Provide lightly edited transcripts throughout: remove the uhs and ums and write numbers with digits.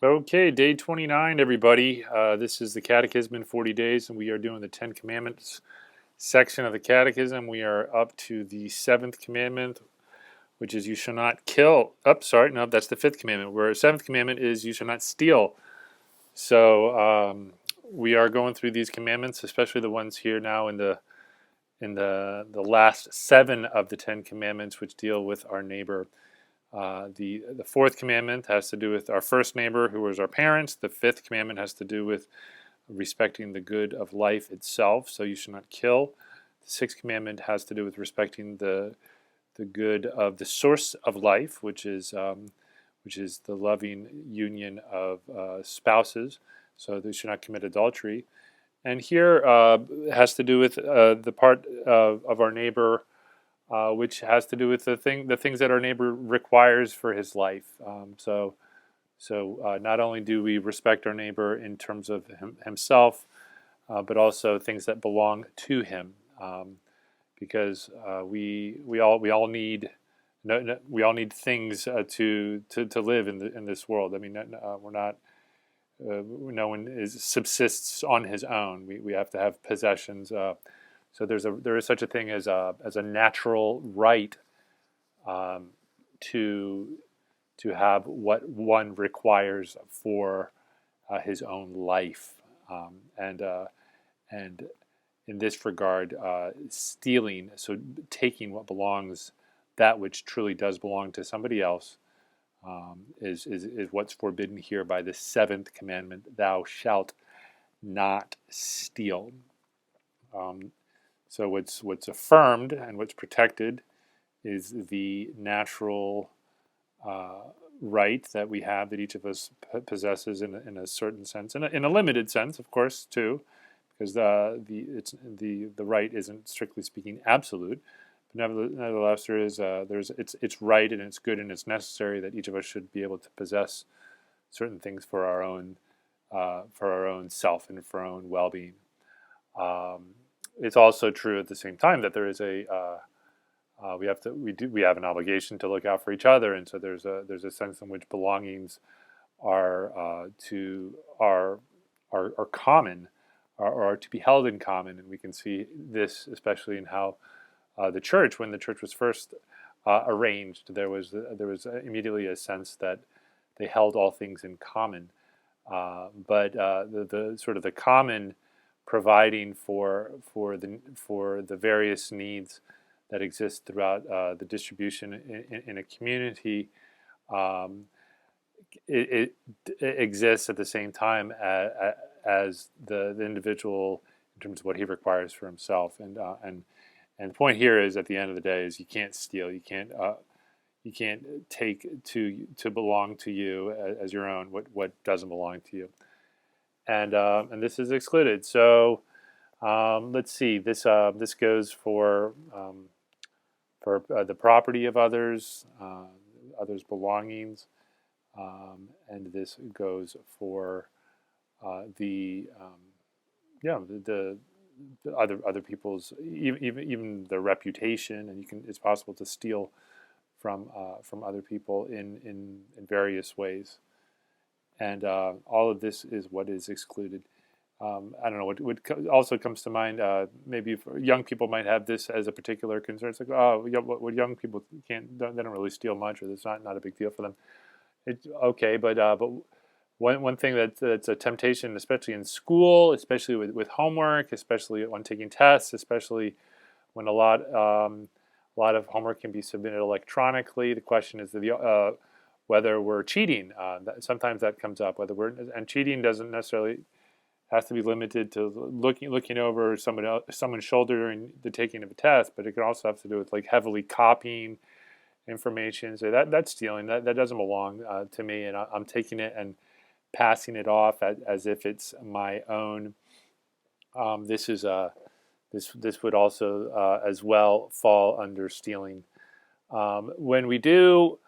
Okay, day 29, everybody. This is the Catechism in 40 days, and we are doing the Ten Commandments section of the Catechism. We are up to the seventh commandment, which is you shall not kill. Sorry, no, that's the fifth commandment. Where seventh commandment is you shall not steal. So we are going through these commandments, especially the ones here now in the last seven of the Ten Commandments, which deal with our neighbor. The fourth commandment has to do with our first neighbor, who is our parents. The fifth commandment has to do with respecting the good of life itself, so you should not kill. The sixth commandment has to do with respecting the good of the source of life, which is the loving union of spouses. So they should not commit adultery. And here it has to do with the part of our neighbor which has to do with the things that our neighbor requires for his life. So not only do we respect our neighbor in terms of himself, but also things that belong to him, because we all need we all need things to live in this world. I mean, we're not. No one subsists on his own. We have to have possessions. So there is such a thing as a natural right to have what one requires for his own life, and in this regard, stealing, so taking what belongs, that which truly does belong to somebody else, is what's forbidden here by the seventh commandment: "Thou shalt not steal." So what's affirmed and what's protected is the natural right that we have, that each of us possesses in a certain sense, in a limited sense, of course, too, because the right isn't, strictly speaking, absolute. But nevertheless, it's right and it's good and it's necessary that each of us should be able to possess certain things for our own self and for our own well-being. It's also true at the same time that there is we have an obligation to look out for each other, and so there's a sense in which belongings are common, or are to be held in common, and we can see this especially in how the church, when the church was first arranged, there was immediately a sense that they held all things in common, but the sort of the common providing for the various needs that exist throughout the distribution in a community, it exists at the same time as the individual in terms of what he requires for himself. And the point here is, at the end of the day, is you can't steal. You can't take to belong to you as your own what doesn't belong to you. And this is excluded. So let's see. This goes for the property of others, others' belongings, and this goes for the other people's, even their reputation, and it's possible to steal from other people in various ways. And all of this is what is excluded. I don't know what also comes to mind. Maybe for young people might have this as a particular concern. It's like, oh, what young people they don't really steal much, or it's not a big deal for them. It's okay, but one thing that's a temptation, especially in school, especially with homework, especially when taking tests, especially when a lot of homework can be submitted electronically. The question is whether we're cheating. Sometimes that comes up. And cheating doesn't necessarily have to be limited to looking over someone's shoulder during the taking of a test, but it can also have to do with like heavily copying information. So that's stealing. That doesn't belong to me, and I'm taking it and passing it off as if it's my own. This would also as well fall under stealing. When we do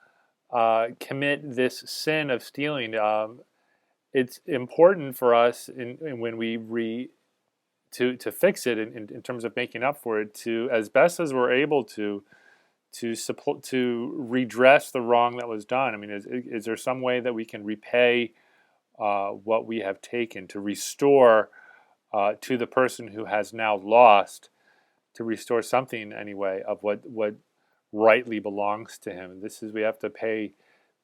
commit this sin of stealing, it's important for us when we to fix it in terms of making up for it, to, as best as we're able to redress the wrong that was done. I mean, is there some way that we can repay what we have taken, to restore to the person who has now lost, to restore something anyway of what rightly belongs to him. And this is, we have to pay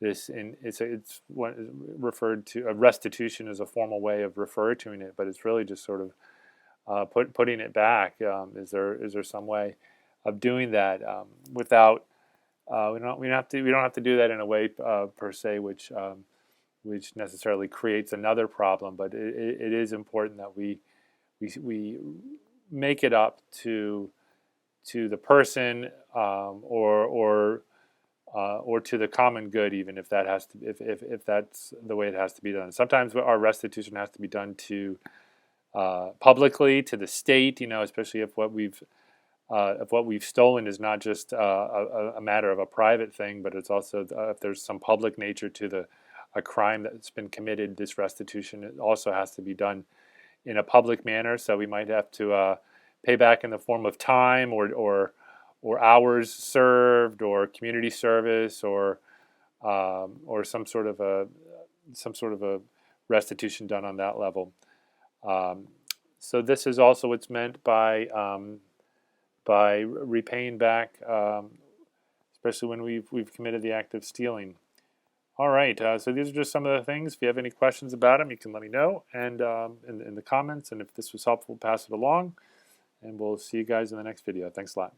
this in, it's what is referred to, a restitution is a formal way of referring to it, but it's really just sort of putting it back. Is there some way of doing that without we don't have to do that in a way per se which necessarily creates another problem, but it is important that we make it up to the person, or to the common good, even if that has to, if that's the way it has to be done. Sometimes our restitution has to be done to publicly, to the state, especially if what we've stolen is not just a matter of a private thing, but it's also if there's some public nature to a crime that's been committed. This restitution, it also has to be done in a public manner. So we might have to pay back in the form of time, or hours served, or community service, or some sort of a restitution done on that level. So this is also what's meant by repaying back, especially when we've committed the act of stealing. All right, so these are just some of the things. If you have any questions about them, you can let me know, and in the comments. And if this was helpful, pass it along. And we'll see you guys in the next video. Thanks a lot.